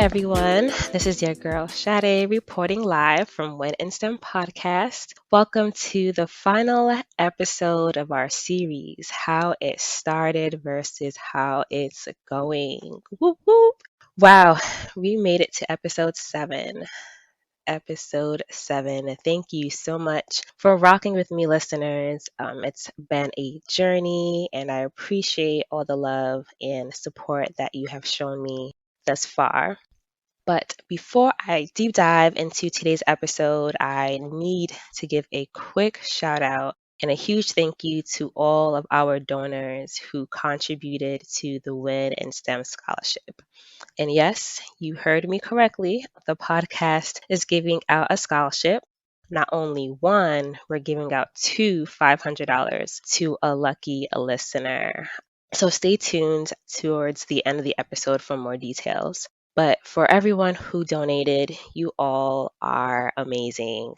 everyone. This is your girl Sade reporting live from Win in STEM podcast. Welcome to the final episode of our series, How It Started versus How It's Going. Whoop, whoop. Wow, we made it to episode 7. Episode 7. Thank you so much for rocking with me, listeners. It's been a journey, and I appreciate all the love and support that you have shown me thus far. But before I deep dive into today's episode, I need to give a quick shout out and a huge thank you to all of our donors who contributed to the Win in STEM scholarship. And yes, you heard me correctly. The podcast is giving out a scholarship. Not only one, we're giving out two $500 to a lucky listener. So stay tuned towards the end of the episode for more details. But for everyone who donated, you all are amazing.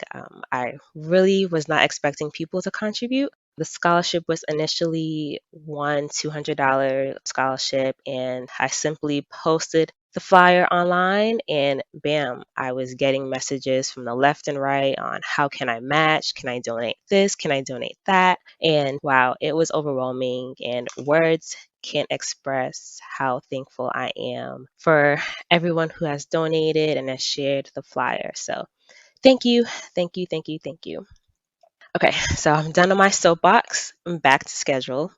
I really was not expecting people to contribute. The scholarship was initially one $200 scholarship, and I simply posted the flyer online, and bam, I was getting messages from the left and right on how can I match? Can I donate this? Can I donate that? And wow, it was overwhelming, and words can't express how thankful I am for everyone who has donated and has shared the flyer. So thank you, thank you, thank you, thank you. Okay, so I'm done on my soapbox. I'm back to schedule.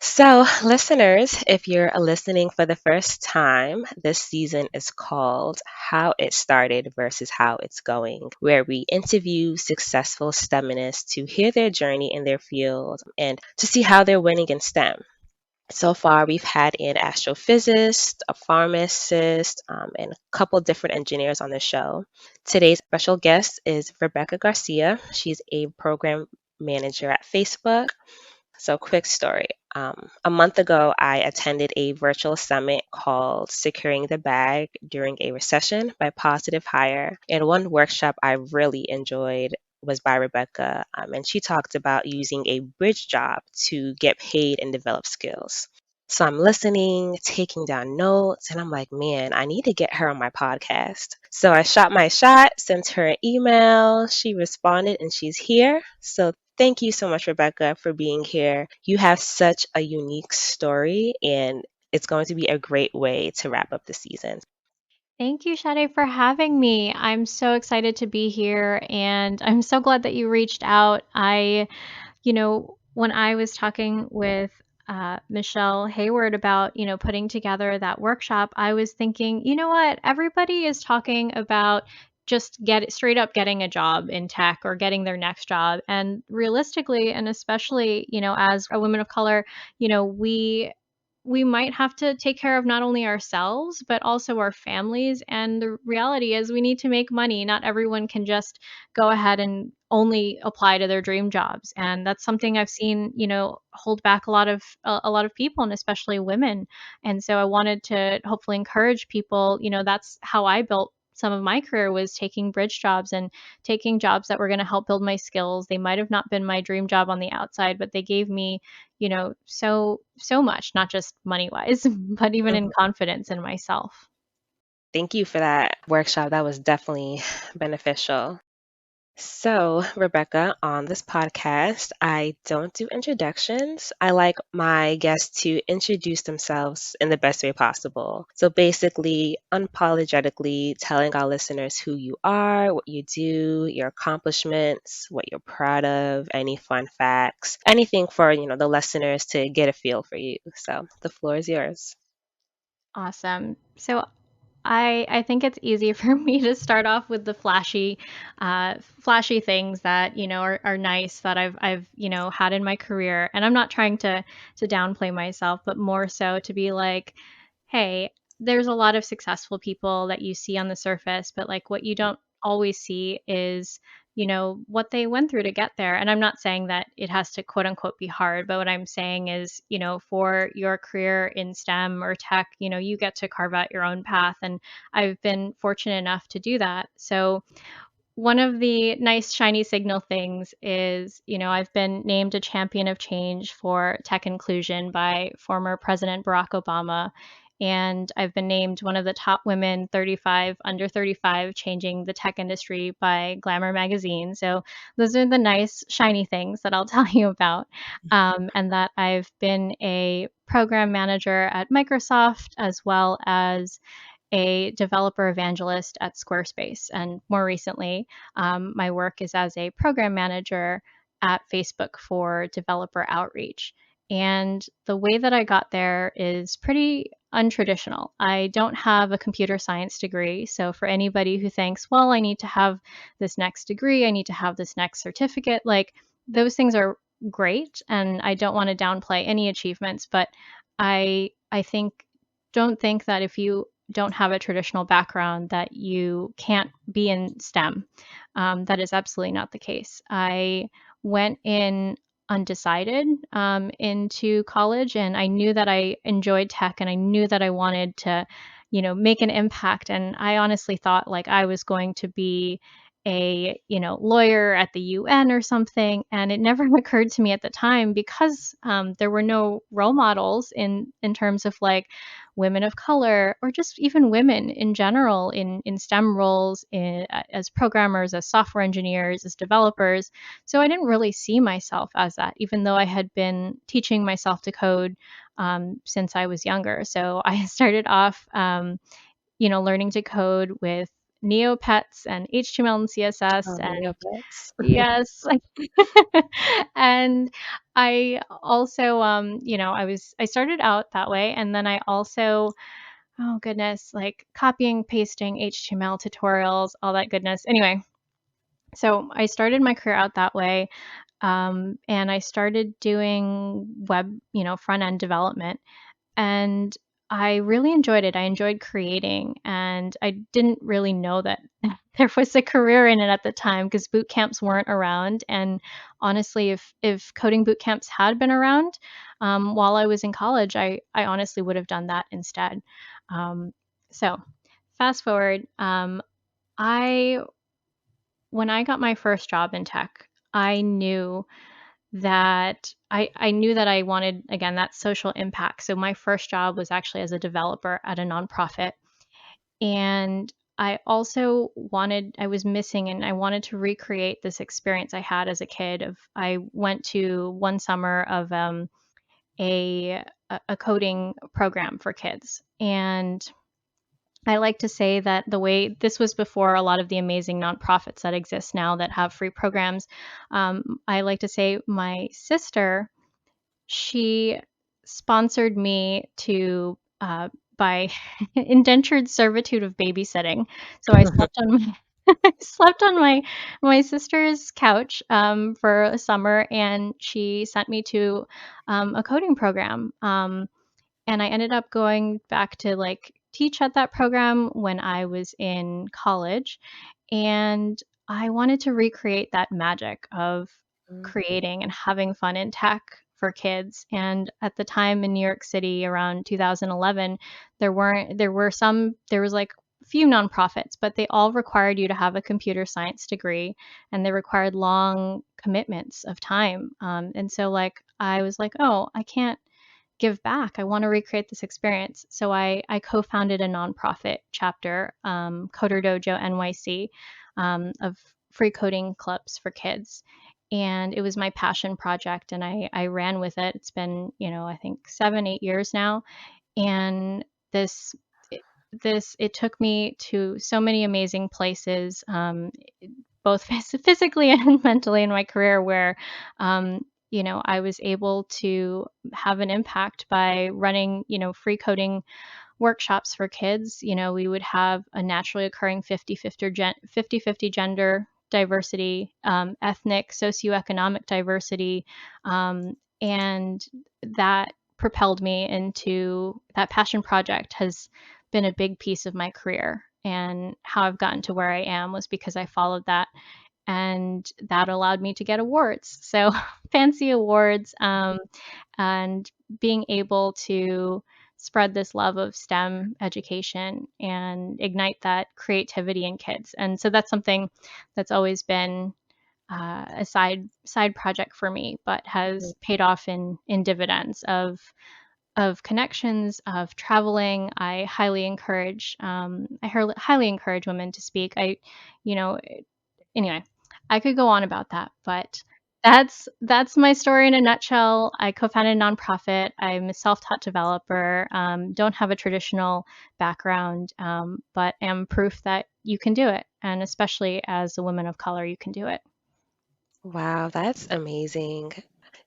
So, listeners, if you're listening for the first time, this season is called How It Started versus How It's Going, where we interview successful STEMinists to hear their journey in their field and to see how they're winning in STEM. So far, we've had an astrophysicist, a pharmacist, and a couple different engineers on the show. Today's special guest is Rebecca Garcia. She's a program manager at Facebook. So, quick story. A month ago, I attended a virtual summit called Securing the Bag During a Recession by Positive Hire. And one workshop I really enjoyed was by Rebecca, and she talked about using a bridge job to get paid and develop skills. So I'm listening, taking down notes, and I'm like, man, I need to get her on my podcast. So I shot my shot, sent her an email. She responded, and she's here. So thank you so much, Rebecca, for being here. You have such a unique story, and it's going to be a great way to wrap up the season. Thank you, Sade, for having me. I'm so excited to be here, and I'm so glad that you reached out. When I was talking with Michelle Hayward about, putting together that workshop, I was thinking, you know what? Everybody is talking about just straight up getting a job in tech or getting their next job. And realistically, and especially, as a woman of color, we might have to take care of not only ourselves but also our families, and the reality is we need to make money. Not everyone can just go ahead and only apply to their dream jobs, and that's something I've seen, hold back a lot of people, and especially women. And so I wanted to hopefully encourage people. That's how I built some of my career, was taking bridge jobs and taking jobs that were going to help build my skills. They might have not been my dream job on the outside, but they gave me, so much, not just money wise, but even in Mhm. confidence in myself. Thank you for that workshop. That was definitely beneficial. So, Rebecca, on this podcast, I don't do introductions. I like my guests to introduce themselves in the best way possible. So, basically, unapologetically telling our listeners who you are, what you do, your accomplishments, what you're proud of, any fun facts, anything for, the listeners to get a feel for you. So, the floor is yours. Awesome. So I think it's easy for me to start off with the flashy things that, are nice, that I've had in my career. And I'm not trying to downplay myself, but more so to be like, hey, there's a lot of successful people that you see on the surface, but like what you don't always see is, what they went through to get there. And I'm not saying that it has to quote unquote be hard, but what I'm saying is, for your career in STEM or tech, you get to carve out your own path. And I've been fortunate enough to do that. So one of the nice shiny signal things is, I've been named a champion of change for tech inclusion by former President Barack Obama. and I've been named one of the top women 35 under 35 changing the tech industry by Glamour magazine. So those are the nice shiny things that I'll tell you about. And that I've been a program manager at Microsoft as well as a developer evangelist at Squarespace. And more recently, my work is as a program manager at Facebook for developer outreach. And the way that I got there is pretty untraditional. I don't have a computer science degree. So, for anybody who thinks, well, I need to have this next degree, I need to have this next certificate, like those things are great. And I don't want to downplay any achievements, but I think, don't think that if you don't have a traditional background that you can't be in STEM. That is absolutely not the case. I went in undecided into college, and I knew that I enjoyed tech, and I knew that I wanted to, make an impact. And I honestly thought like I was going to be a lawyer at the UN or something, and it never occurred to me at the time because there were no role models in terms of like women of color or just even women in general in STEM roles as programmers, as software engineers, as developers. So I didn't really see myself as that, even though I had been teaching myself to code since I was younger. So I started off, learning to code with Neopets and HTML and CSS. Oh, And neopets. yes, and I also, I started out that way, and then I also, oh goodness, like copying, pasting HTML tutorials, all that goodness. Anyway, so I started my career out that way, and I started doing web, front end development, and I really enjoyed it. I enjoyed creating, and I didn't really know that there was a career in it at the time because boot camps weren't around. And honestly, if coding boot camps had been around while I was in college, I honestly would have done that instead. Um, so fast forward, I when I got my first job in tech, I knew I knew that I wanted, again, that social impact. So my first job was actually as a developer at a nonprofit. And I was missing, and I wanted to recreate this experience I had as a kid. I went to one summer of a a coding program for kids, and I like to say that the way this was before a lot of the amazing nonprofits that exist now that have free programs. I like to say my sister, she sponsored me to by indentured servitude of babysitting. So I slept on my I slept on my sister's couch for a summer, and she sent me to a coding program. And I ended up going back to like teach at that program when I was in college. And I wanted to recreate that magic of Mm, creating and having fun in tech for kids. And at the time in New York City around 2011, there was like few nonprofits, but they all required you to have a computer science degree, and they required long commitments of time. And so like I was like, oh, I can't give back. I want to recreate this experience. So I co-founded a nonprofit chapter, Coder Dojo NYC, of free coding clubs for kids. And it was my passion project, and I ran with it. It's been, I think 7, 8 years now. And this, it took me to so many amazing places, both physically and mentally in my career, where I was able to have an impact by running, free coding workshops for kids. We would have a naturally occurring 50-50 gender diversity, ethnic, socioeconomic diversity, and that propelled me into that passion project has been a big piece of my career. And how I've gotten to where I am was because I followed that, and that allowed me to get awards. So fancy awards, and being able to spread this love of STEM education and ignite that creativity in kids. And so that's something that's always been a side project for me, but mm, has paid off in dividends of of connections, of traveling. I highly encourage highly encourage women to speak. You know, Anyway, I could go on about that, but that's my story in a nutshell. I co-founded a nonprofit. I'm a self-taught developer. Don't have a traditional background, but am proof that you can do it, and especially as a woman of color, you can do it. Wow, that's amazing.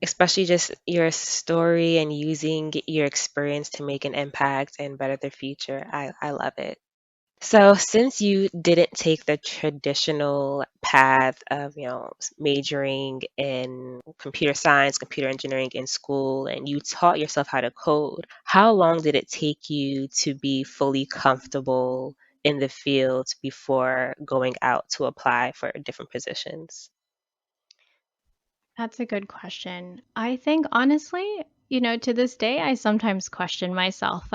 Especially just your story and using your experience to make an impact and better the future. I love it. So, since you didn't take the traditional path of, majoring in computer science, computer engineering in school, and you taught yourself how to code, how long did it take you to be fully comfortable in the field before going out to apply for different positions? That's a good question. I think honestly, to this day, I sometimes question myself.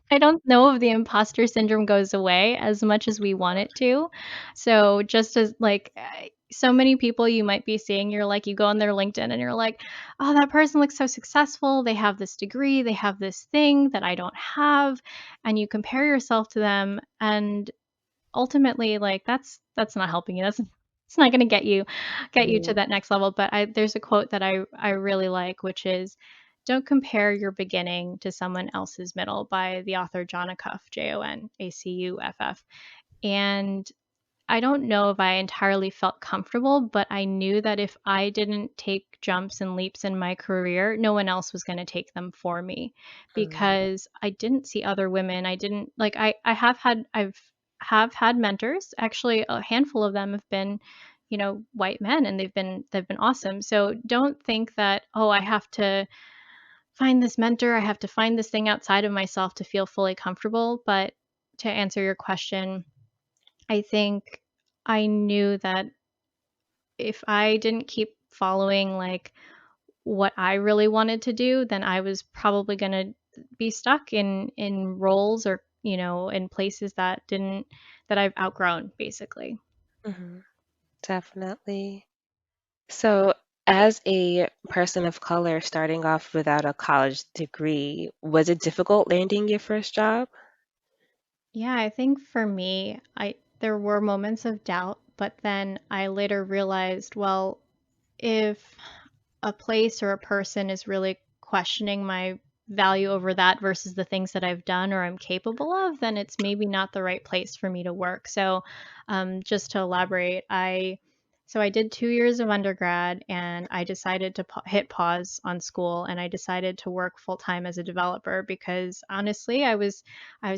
I don't know if the imposter syndrome goes away as much as we want it to. So just as like so many people you might be seeing, you're like, you go on their LinkedIn and you're like, oh, that person looks so successful. They have this degree, they have this thing that I don't have. And you compare yourself to them. And ultimately, like that's not helping you. That's it's not going to get you to Mhm. that next level. But there's a quote that I really like, which is, "Don't compare your beginning to someone else's middle," by the author John Acuff, Jonacuff. And I don't know if I entirely felt comfortable, but I knew that if I didn't take jumps and leaps in my career, no one else was going to take them for me Mhm. because I didn't see other women. I didn't like I have had mentors. Actually, a handful of them have been, white men, and they've been awesome. So don't think that, oh, I have to find this mentor, I have to find this thing outside of myself to feel fully comfortable. But to answer your question, I think I knew that if I didn't keep following, like, what I really wanted to do, then I was probably gonna be stuck in roles or, in places that I've outgrown, basically. Mhm. Definitely. So, as a person of color starting off without a college degree, was it difficult landing your first job? Yeah, I think for me, I there were moments of doubt, but then I later realized, well, if a place or a person is really questioning my value over that versus the things that I've done or I'm capable of, then it's maybe not the right place for me to work. So, just to elaborate, I did 2 years of undergrad, and I decided to hit pause on school, and I decided to work full time as a developer because honestly, I was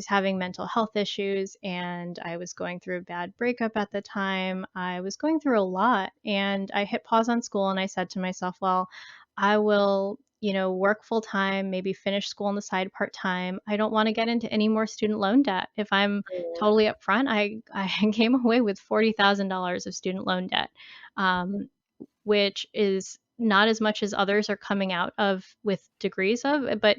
having mental health issues, and I was going through a bad breakup at the time. I was going through a lot, and I hit pause on school, and I said to myself, well, I will, work full time, maybe finish school on the side part time. I don't want to get into any more student loan debt. If I'm totally upfront, I came away with $40,000 of student loan debt, um, which is not as much as others are coming out of with degrees of, but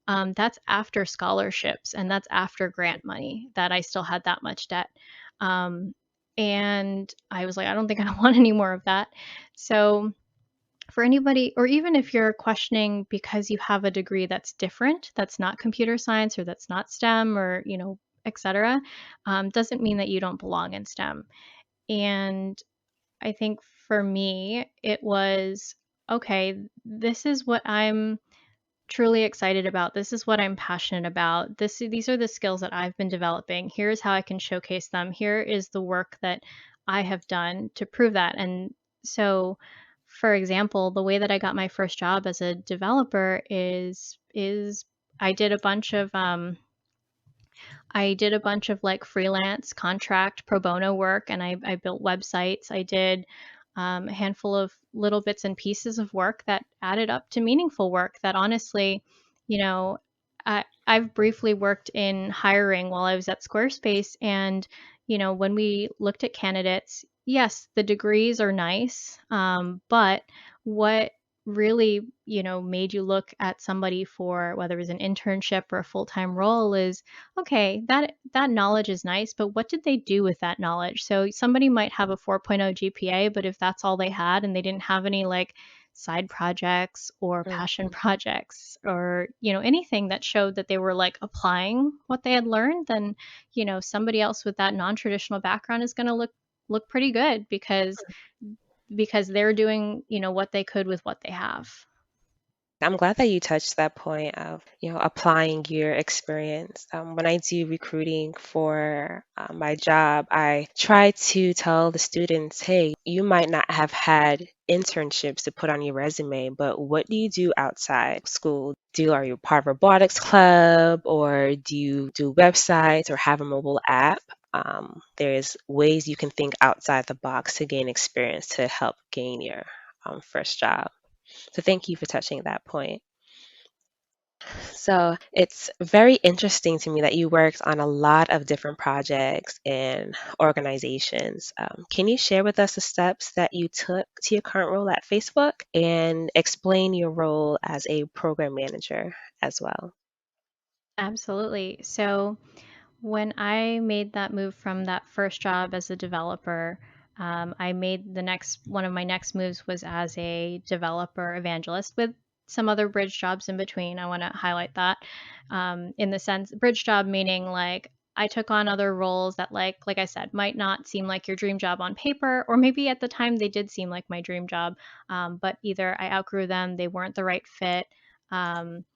that's after scholarships and that's after grant money that I still had that much debt. Um, and I was like, I don't think I want any more of that. So for anybody, or even if you're questioning because you have a degree that's different, that's not computer science or that's not STEM or, etc., doesn't mean that you don't belong in STEM. And I think for me, it was okay, this is what I'm truly excited about. This is what I'm passionate about. These are the skills that I've been developing. Here's how I can showcase them. Here is the work that I have done to prove that. And so, for example, the way that I got my first job as a developer is I did a bunch of like freelance contract pro bono work, and I built websites. I did a handful of little bits and pieces of work that added up to meaningful work that honestly, you know, I've briefly worked in hiring while I was at Squarespace. And, when we looked at candidates, yes, the degrees are nice, but what really, made you look at somebody for whether it was an internship or a full-time role is, okay, that knowledge is nice, but what did they do with that knowledge? So somebody might have a 4.0 GPA, but if that's all they had and they didn't have any like side projects or passion Mhm. projects or, anything that showed that they were like applying what they had learned, then, somebody else with that non-traditional background is going to look pretty good because they're doing, what they could with what they have. I'm glad that you touched that point of, applying your experience. When I do recruiting for my job, I try to tell the students, hey, you might not have had internships to put on your resume, but what do you do outside school? Are you part of a robotics club, or do you do websites or have a mobile app? There's ways you can think outside the box to gain experience to help gain your first job. So thank you for touching that point. So it's very interesting to me that you worked on a lot of different projects and organizations. Can you share with us the steps that you took to your current role at Facebook and explain your role as a program manager as well? Absolutely. So when I made that move from that first job as a developer, I made the next one of my next moves was as a developer evangelist with some other bridge jobs in between. I want to highlight that, in the sense bridge job meaning like I took on other roles that like I said might not seem like your dream job on paper, or maybe at the time they did seem like my dream job, but either I outgrew them, they weren't the right fit. Um,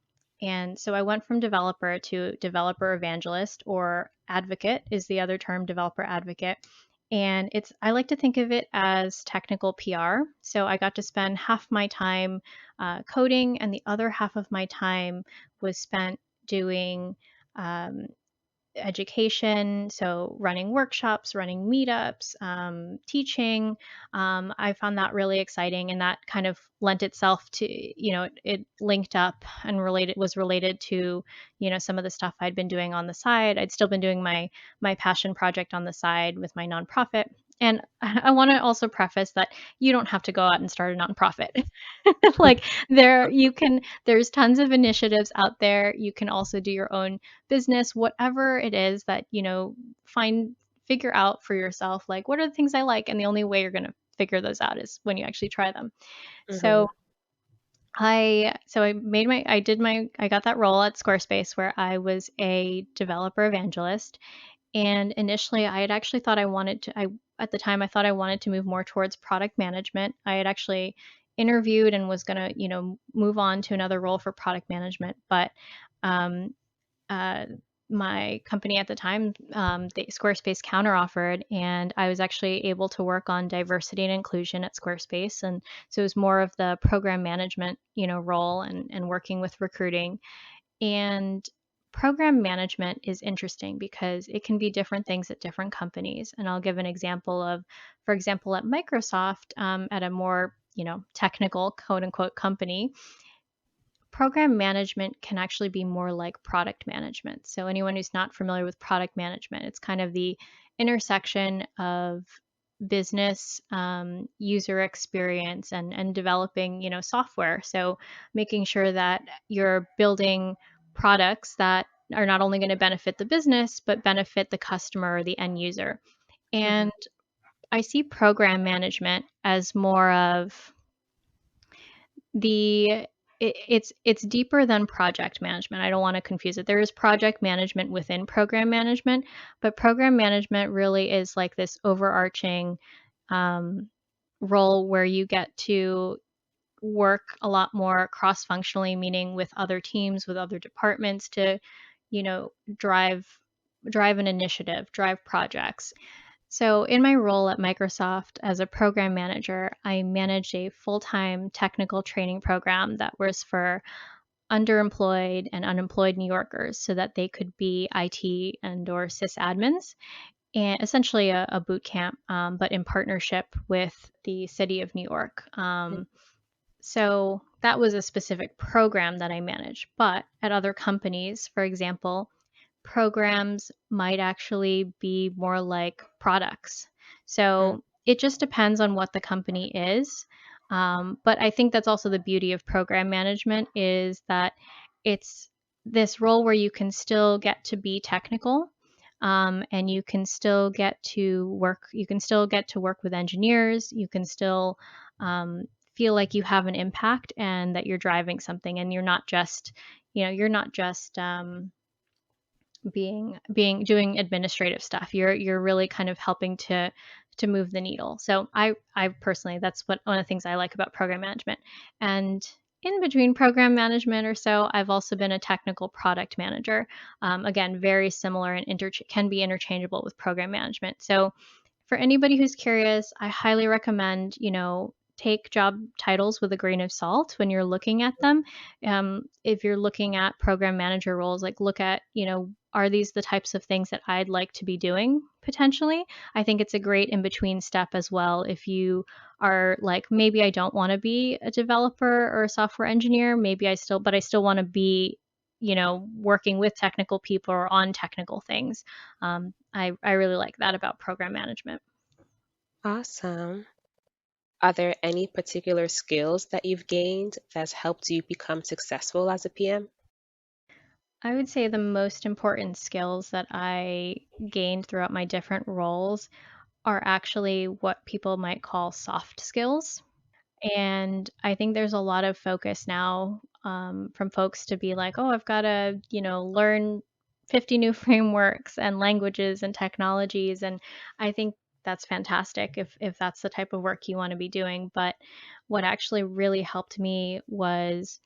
and so I went from developer to developer evangelist, or advocate is the other term, developer advocate. And I like to think of it as technical PR. So I got to spend half my time coding, and the other half of my time was spent doing um, education, so running workshops, running meetups, teaching. I found that really exciting, and that kind of lent itself to, it linked up and related to, some of the stuff I'd been doing on the side. I'd still been doing my passion project on the side with my nonprofit. And I want to also preface that you don't have to go out and start a nonprofit. Like there's tons of initiatives out there. You can also do your own business, whatever it is that, find figure out for yourself, like what are the things I like, and the only way you're going to figure those out is when you actually try them. Hmm. So I got that role at Squarespace where I was a developer evangelist. And initially I had actually thought I wanted to I at the time I thought I wanted to move more towards product management. I had actually interviewed and was going to, move on to another role for product management, but um, uh, my company at the time, the Squarespace counteroffered, and I was actually able to work on diversity and inclusion at Squarespace. And so it was more of the program management, role, and working with recruiting. And program management is interesting because it can be different things at different companies. And I'll give an example of, for example, at Microsoft, at a more, technical quote unquote company, program management can actually be more like product management. So, anyone who's not familiar with product management, it's kind of the intersection of business, user experience, and developing, software. So, making sure that you're building products that are not only going to benefit the business, but benefit the customer or the end user. Hmm. And I see program management as more of the it's deeper than project management. I don't want to confuse it. There is project management within program management, but program management really is like this overarching um, role where you get to work a lot more cross-functionally, meaning with other teams, with other departments to, you know, drive an initiative, drive projects. So, in my role at Microsoft as a program manager, I managed a full time technical training program that was for underemployed and unemployed New Yorkers so that they could be IT and/or sysadmins, and essentially a boot camp, but in partnership with the city of New York. So, that was a specific program that I managed. But at other companies, for example, programs might actually be more like products. So it just depends on what the company is. But I think that's also the beauty of program management is that it's this role where you can still get to be technical, and you can still get to work. You can still get to work with engineers. You can still feel like you have an impact and that you're driving something, and you're not just, you're not just being doing administrative stuff. You're really kind of helping to move the needle. So I personally, that's what one of the things I like about program management. And in between program management or so, I've also been a technical product manager. Again, very similar and can be interchangeable with program management. So for anybody who's curious, I highly recommend, take job titles with a grain of salt when you're looking at them. If you're looking at program manager roles, like look at, are these the types of things that I'd like to be doing potentially? I think it's a great in between step as well. If you are like, maybe I don't want to be a developer or a software engineer, but I still want to be, working with technical people or on technical things. I really like that about program management. Awesome. Are there any particular skills that you've gained that's helped you become successful as a PM? I would say the most important skills that I gained throughout my different roles are actually what people might call soft skills. And I think there's a lot of focus now from folks to be like, oh, I've got to, learn 50 new frameworks and languages and technologies. And I think that's fantastic if that's the type of work you want to be doing. But what actually really helped me was,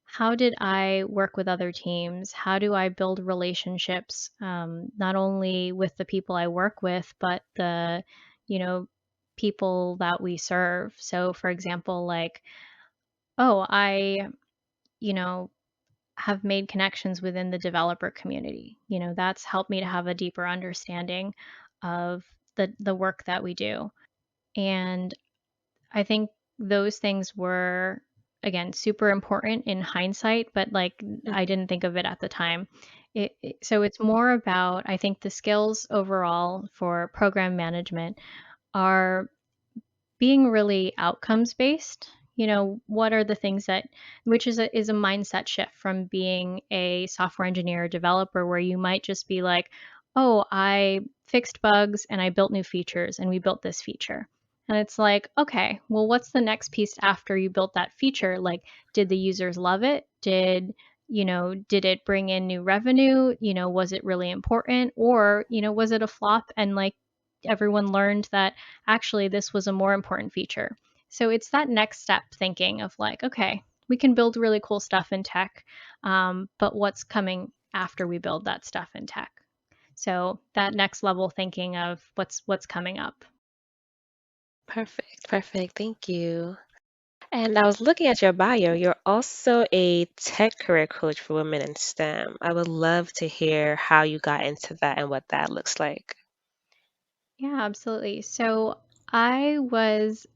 how did I work with other teams? How do I build relationships, not only with the people I work with, but the, you know, people that we serve? So, for example, like, oh, I, you know, have made connections within the developer community. That's helped me to have a deeper understanding of the work that we do. And I think those things were, again, super important in hindsight, but like I Mhm. didn't think of it at the time. So it's more about, I think the skills overall for program management are being really outcomes based. What are the things that, which is a mindset shift from being a software engineer or developer, where you might just be like, oh, I fixed bugs and I built new features and we built this feature. And it's like, okay, well, what's the next piece after you built that feature? Like, did the users love it? Did it bring in new revenue? Was it really important? Or, was it a flop and like everyone learned that actually this was a more important feature? So it's that next step thinking of like, okay, we can build really cool stuff in tech, but what's coming after we build that stuff in tech? So that next level thinking of what's coming up. Perfect, perfect. Thank you. And I was looking at your bio. You're also a tech career coach for women in STEM. I would love to hear how you got into that and what that looks like. Yeah, absolutely. So I was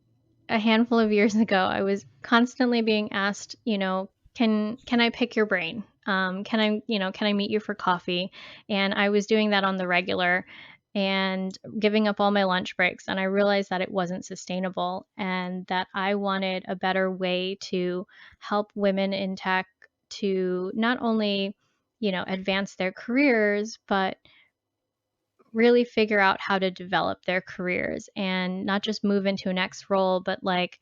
a handful of years ago, I was constantly being asked, can I pick your brain? Can I meet you for coffee? And I was doing that on the regular and giving up all my lunch breaks. And I realized that it wasn't sustainable and that I wanted a better way to help women in tech to not only, advance their careers, but really figure out how to develop their careers and not just move into a next role, but like,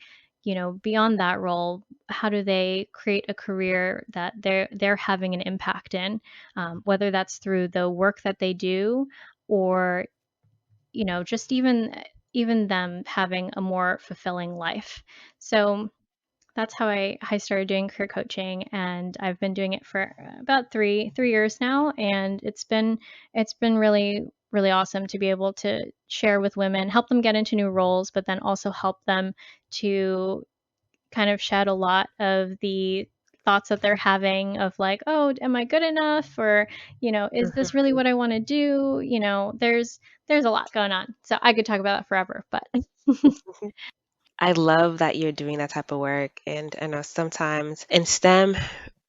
beyond that role, how do they create a career that they're having an impact in, whether that's through the work that they do, or just even them having a more fulfilling life. So that's how I started doing career coaching, and I've been doing it for about three years now, and it's been really awesome to be able to share with women, help them get into new roles, but then also help them to kind of shed a lot of the thoughts that they're having of like, oh, am I good enough, or is this really what I want to do? There's a lot going on, so I could talk about that forever, but I love that you're doing that type of work. And I know sometimes in STEM,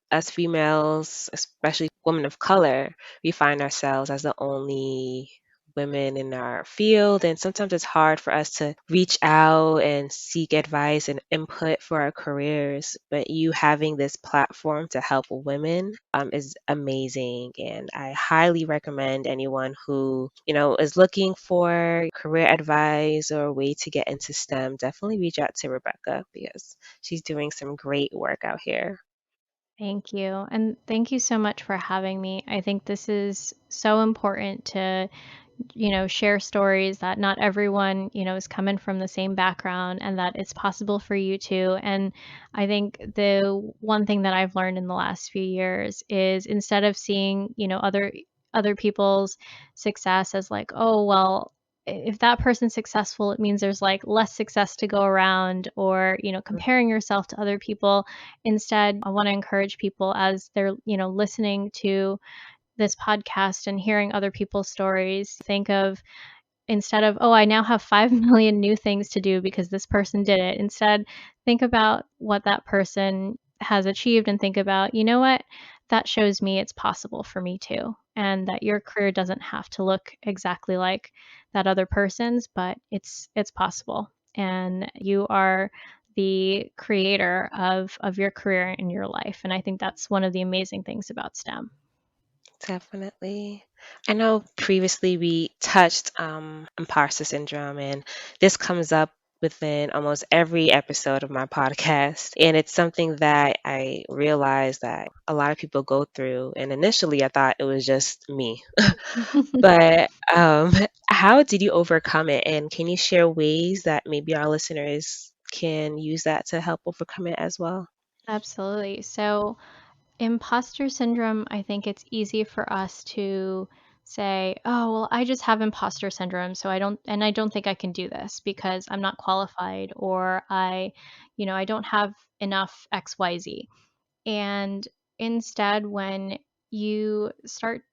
as females, especially women of color, we find ourselves as the only women in our field, and sometimes it's hard for us to reach out and seek advice and input for our careers. But you having this platform to help women is amazing, and I highly recommend anyone who is looking for career advice or a way to get into STEM, definitely reach out to Rebecca because she's doing some great work out here. Thank you. And thank you so much for having me. I think this is so important to share stories that not everyone, is coming from the same background and that it's possible for you too. And I think the one thing that I've learned in the last few years is instead of seeing, other people's success as like, oh, well, if that person's successful, it means there's like less success to go around or, comparing yourself to other people. Instead, I want to encourage people as they're, listening to this podcast and hearing other people's stories, think of instead of, oh, I now have 5 million new things to do because this person did it. Instead, think about what that person has achieved and think about, you know what? That shows me it's possible for me too. And that your career doesn't have to look exactly like that other person's, but it's possible. And you are the creator of your career and your life. And I think that's one of the amazing things about STEM. Definitely. I know previously we touched imposter syndrome, and this comes up within almost every episode of my podcast. And it's something that I realized that a lot of people go through. And initially, I thought it was just me. But how did you overcome it? And can you share ways that maybe our listeners can use that to help overcome it as well? Absolutely. So, imposter syndrome, I think it's easy for us to say, "Oh, well, I just have imposter syndrome, so I don't think I can do this because I'm not qualified or I don't have enough XYZ." And instead when you start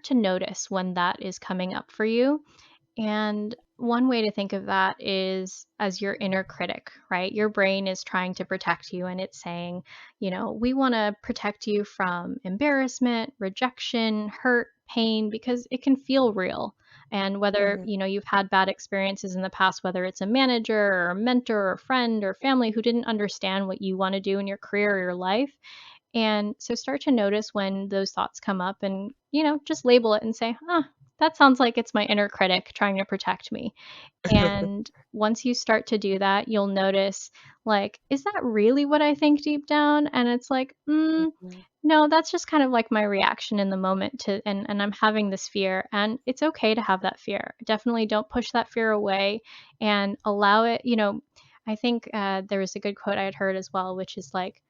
to notice when that is coming up for you, and one way to think of that is as your inner critic, right? Your brain is trying to protect you and it's saying, we want to protect you from embarrassment, rejection, hurt, pain, because it can feel real. And whether, Mhm. you've had bad experiences in the past, whether it's a manager or a mentor or a friend or family who didn't understand what you want to do in your career or your life. And so start to notice when those thoughts come up and, just label it and say, huh, that sounds like it's my inner critic trying to protect me. And once you start to do that, you'll notice, like, is that really what I think deep down? And it's like, Mhm. no, that's just kind of like my reaction in the moment to, and I'm having this fear. And it's okay to have that fear. Definitely don't push that fear away and allow it. I think there was a good quote I had heard as well, which is like,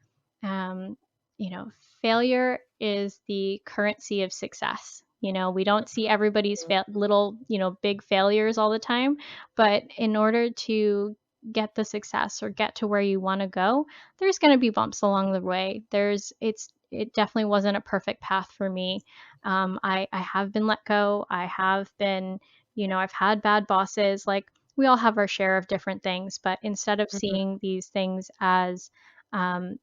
um, you know, failure is the currency of success. We don't see everybody's little, big failures all the time, but in order to get the success or get to where you want to go, there's going to be bumps along the way. It definitely wasn't a perfect path for me. I have been let go. I have been, I've had bad bosses. Like we all have our share of different things, but instead of Mhm. seeing these things as um,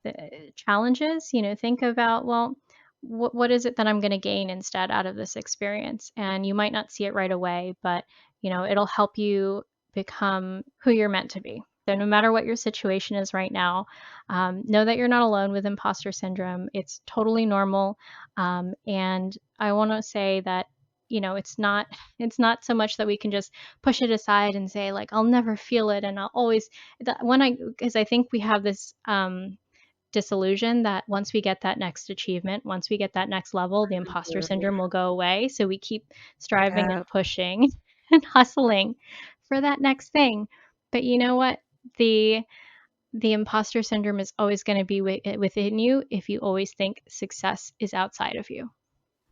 the challenges, think about, well, what is it that I'm going to gain instead out of this experience? And you might not see it right away, but it'll help you become who you're meant to be. So no matter what your situation is right now, know that you're not alone with imposter syndrome. It's totally normal. And I want to say that it's not so much that we can just push it aside and say like I'll never feel it and I'll always that when I because I think we have this disillusion that once we get that next achievement, once we get that next level, the imposter Mhm. syndrome will go away. So we keep striving Yeah. and pushing and hustling for that next thing. But you know what? The the imposter syndrome is always going to be within you if you always think success is outside of you.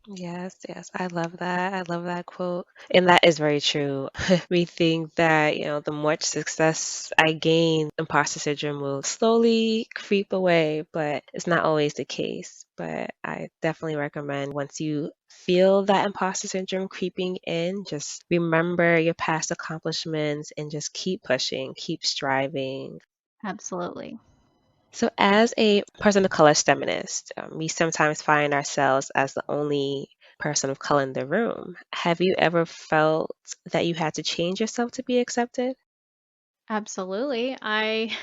Yes, yes. I love that. I love that quote. And that is very true. We think that, the more success I gain, imposter syndrome will slowly creep away, but it's not always the case. But I definitely recommend once you feel that imposter syndrome creeping in, just remember your past accomplishments and just keep pushing, keep striving. Absolutely. So, as a person of color STEMinist, we sometimes find ourselves as the only person of color in the room. Have you ever felt that you had to change yourself to be accepted? Absolutely. I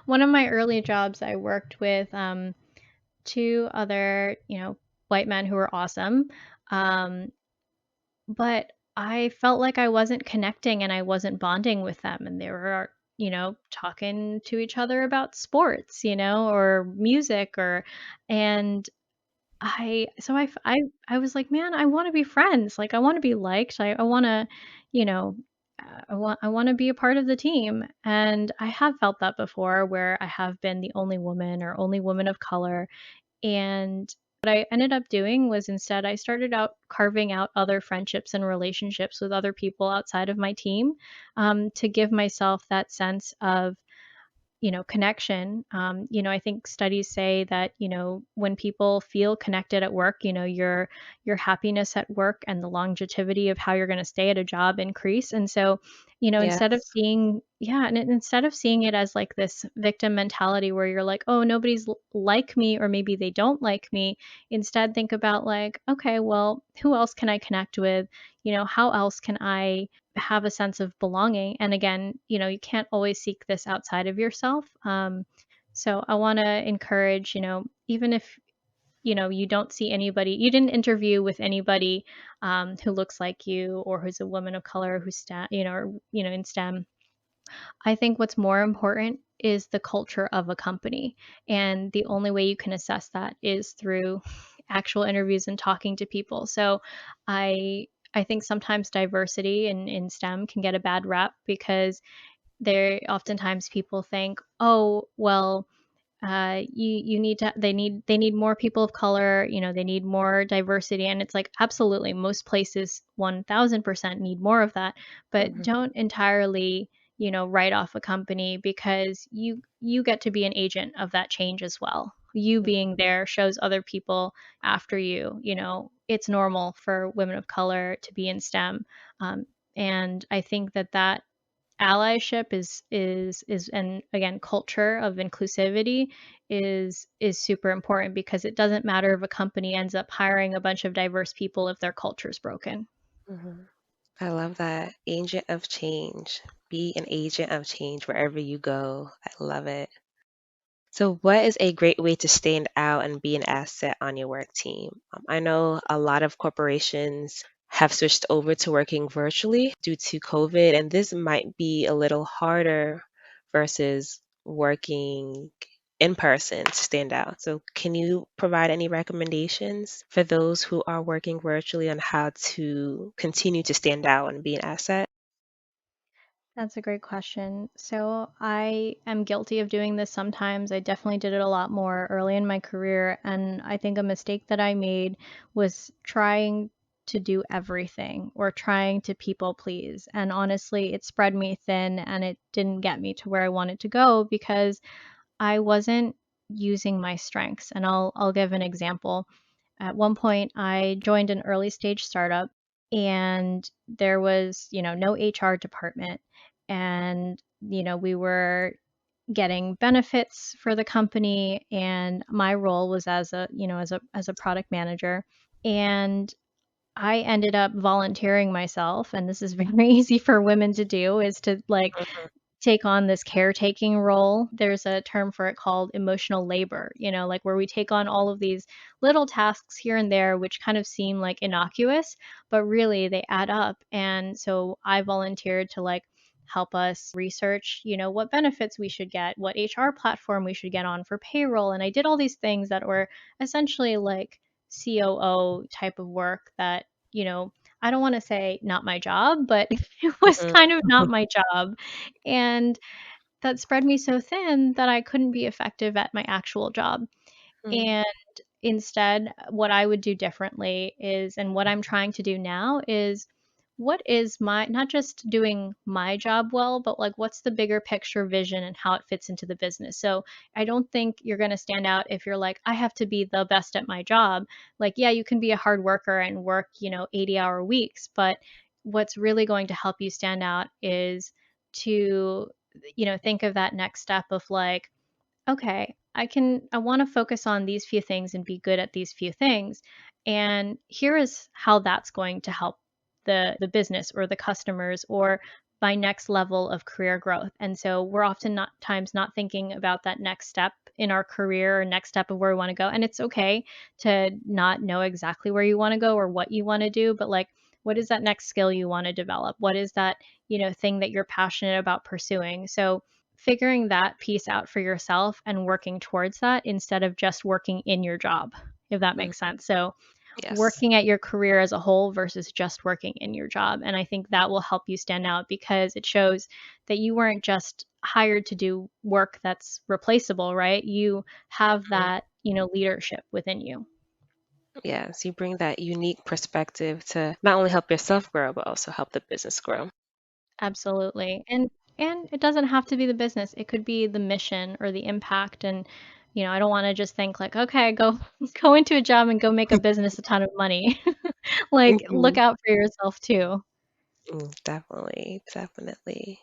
one of my early jobs, I worked with two other, white men who were awesome. Um, but I felt like I wasn't connecting and I wasn't bonding with them, and they were, talking to each other about sports, or music, and I was like, "Man, I wanna be friends, like, I wanna be liked, I wanna, you know, I wanna be a part of the team," and I have felt that before where I have been the only woman or only woman of color, and what I ended up doing was instead I started out carving out other friendships and relationships with other people outside of my team, to give myself that sense of connection. I think studies say that, when people feel connected at work, your happiness at work and the longevity of how you're going to stay at a job increase. And so, instead of Yes. seeing, yeah, and instead of seeing it as like this victim mentality where you're like, oh, nobody's like me, or maybe they don't like me, instead think about like, okay, well, who else can I connect with? How else can I have a sense of belonging? And again, you can't always seek this outside of yourself. So I want to encourage, even if you don't see anybody, you didn't interview with anybody who looks like you or who's a woman of color who's STEM, or in STEM. I think what's more important is the culture of a company, and the only way you can assess that is through actual interviews and talking to people. So I think sometimes diversity in STEM can get a bad rap because there oftentimes people think, oh, well, you need to they need more people of color, they need more diversity, and it's like absolutely most places 1000% need more of that, but Mhm, don't entirely write off a company because you get to be an agent of that change as well. You being there shows other people after it's normal for women of color to be in STEM. And I think that allyship is and again culture of inclusivity is super important because it doesn't matter if a company ends up hiring a bunch of diverse people if their culture is broken. mhm. I love that. Agent of change. Be an agent of change wherever you go. I love it. So, what is a great way to stand out and be an asset on your work team? I know a lot of corporations have switched over to working virtually due to COVID, and this might be a little harder versus working in person to stand out. So, can you provide any recommendations for those who are working virtually on how to continue to stand out and be an asset? That's a great question. So I am guilty of doing this sometimes. I definitely did it a lot more early in my career. And I think a mistake that I made was trying to do everything or trying to people please. And honestly, it spread me thin and it didn't get me to where I wanted to go because I wasn't using my strengths. And I'll give an example. At one point, I joined an early stage startup and there was, no HR department. And, we were getting benefits for the company and my role was as a product manager. And I ended up volunteering myself, and this is very easy for women to do, is to like Mhm, take on this caretaking role. There's a term for it called emotional labor, like where we take on all of these little tasks here and there, which kind of seem like innocuous, but really they add up. And so I volunteered to like help us research, what benefits we should get, what HR platform we should get on for payroll. And I did all these things that were essentially like COO type of work that, I don't want to say not my job, but it was mhm, kind of not my job. And that spread me so thin that I couldn't be effective at my actual job. mhm, And instead, what I would do differently is, and what I'm trying to do now is, what is my, not just doing my job well, but like what's the bigger picture vision and how it fits into the business. So I don't think you're going to stand out if you're like, I have to be the best at my job. Like, yeah, you can be a hard worker and work, 80-hour weeks, but what's really going to help you stand out is to, think of that next step of like, okay, I want to focus on these few things and be good at these few things. And here is how that's going to help the business or the customers or my next level of career growth. And so we're often not times not thinking about that next step in our career or next step of where we want to go. And it's okay to not know exactly where you want to go or what you want to do, but like, what is that next skill you want to develop? What is that, thing that you're passionate about pursuing? So figuring that piece out for yourself and working towards that instead of just working in your job, if that makes Mhm. sense. So Yes. working at your career as a whole versus just working in your job. And I think that will help you stand out because it shows that you weren't just hired to do work that's replaceable, right? You have Mhm. that, leadership within you. Yes, you bring that unique perspective to not only help yourself grow, but also help the business grow. Absolutely. And it doesn't have to be the business. It could be the mission or the impact. And I don't want to just think like, okay, go go into a job and go make a business a ton of money. Like look Mhm. out for yourself too. Definitely, definitely.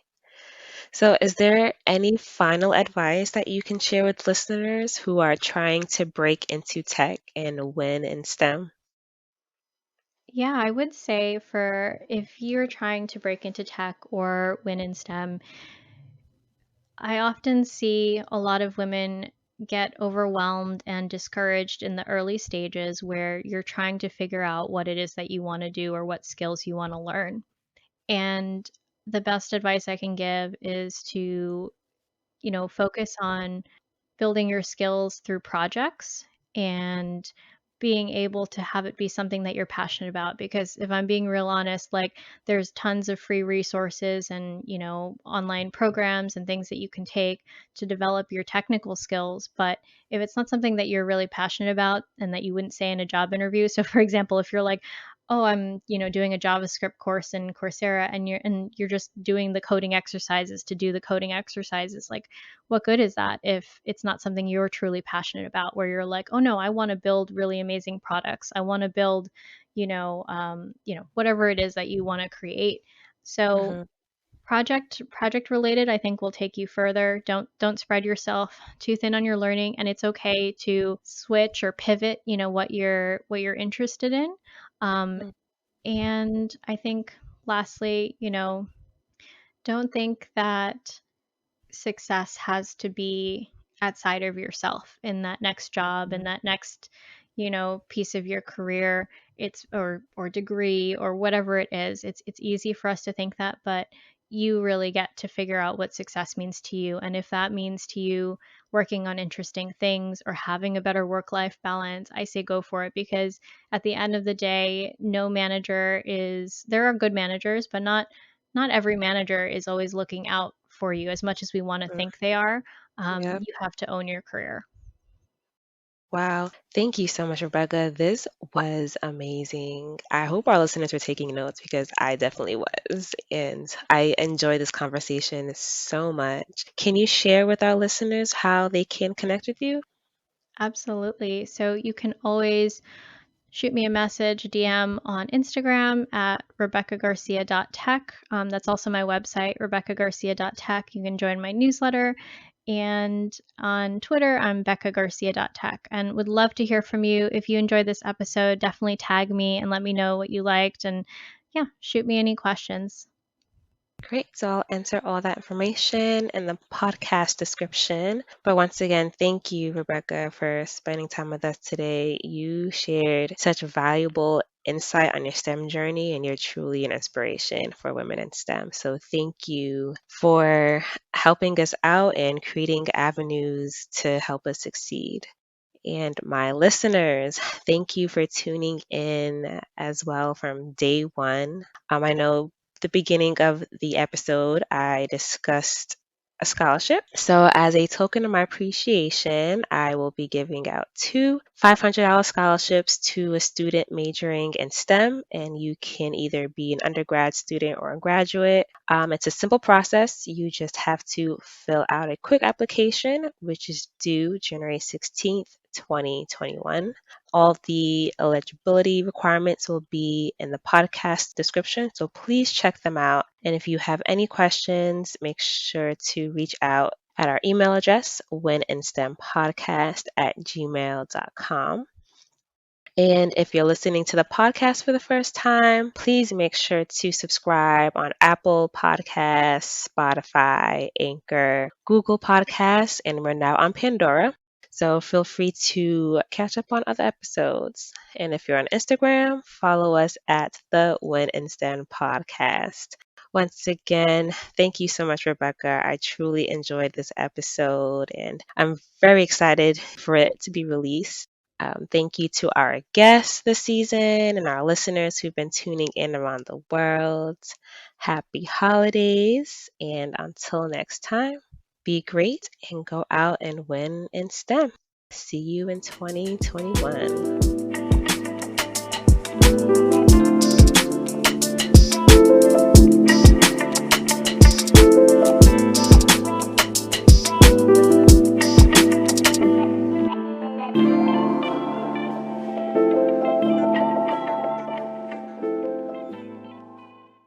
So, is there any final advice that you can share with listeners who are trying to break into tech and win in STEM? Yeah, I would say for if you're trying to break into tech or win in STEM, I often see a lot of women get overwhelmed and discouraged in the early stages where you're trying to figure out what it is that you want to do or what skills you want to learn. And the best advice I can give is to, focus on building your skills through projects and being able to have it be something that you're passionate about, because if I'm being real honest, like there's tons of free resources and online programs and things that you can take to develop your technical skills, but if it's not something that you're really passionate about and that you wouldn't say in a job interview. So for example, if you're like, oh, I'm doing a JavaScript course in Coursera, and you're just doing the coding exercises to do the coding exercises, like what good is that if it's not something you're truly passionate about, where you're like, oh no, I want to build really amazing products, I want to build whatever it is that you want to create. So Hmm. project related, I think, will take you further. Don't spread yourself too thin on your learning, and it's okay to switch or pivot, what you're interested in. And I think lastly, don't think that success has to be outside of yourself in that next job, in that next, piece of your career. It's or degree or whatever it is. It's easy for us to think that, but you really get to figure out what success means to you. And if that means to you working on interesting things or having a better work life balance, I say go for it, because at the end of the day, no manager is there are good managers, but not every manager is always looking out for you as much as we want to think they are. Yep. You have to own your career. Wow. Thank you so much, Rebecca. This was amazing. I hope our listeners were taking notes because I definitely was. And I enjoy this conversation so much. Can you share with our listeners how they can connect with you? Absolutely. So you can always shoot me a message, DM on Instagram at rebeccagarcia.tech. That's also my website, rebeccagarcia.tech. You can join my newsletter. And on Twitter, I'm beccagarcia.tech. And would love to hear from you. If you enjoyed this episode, definitely tag me and let me know what you liked. And yeah, shoot me any questions. Great. So I'll enter all that information in the podcast description. But once again, thank you, Rebecca, for spending time with us today. You shared such valuable insight on your STEM journey, and you're truly an inspiration for women in STEM. So thank you for helping us out and creating avenues to help us succeed. And my listeners, thank you for tuning in as well from day one. I know the beginning of the episode, I discussed a scholarship. So, as a token of my appreciation, I will be giving out two $500 scholarships to a student majoring in STEM, and you can either be an undergrad student or a graduate. It's a simple process. You just have to fill out a quick application, which is due January 16th, 2021. All the eligibility requirements will be in the podcast description, so please check them out. And if you have any questions, make sure to reach out at our email address, wininstempodcast@gmail.com. And if you're listening to the podcast for the first time, please make sure to subscribe on Apple Podcasts, Spotify, Anchor, Google Podcasts, and we're now on Pandora. So feel free to catch up on other episodes. And if you're on Instagram, follow us at the Win and Stand podcast. Once again, thank you so much, Rebecca. I truly enjoyed this episode and I'm very excited for it to be released. Thank you to our guests this season and our listeners who've been tuning in around the world. Happy holidays, and until next time, be great and go out and win in STEM. See you in 2021.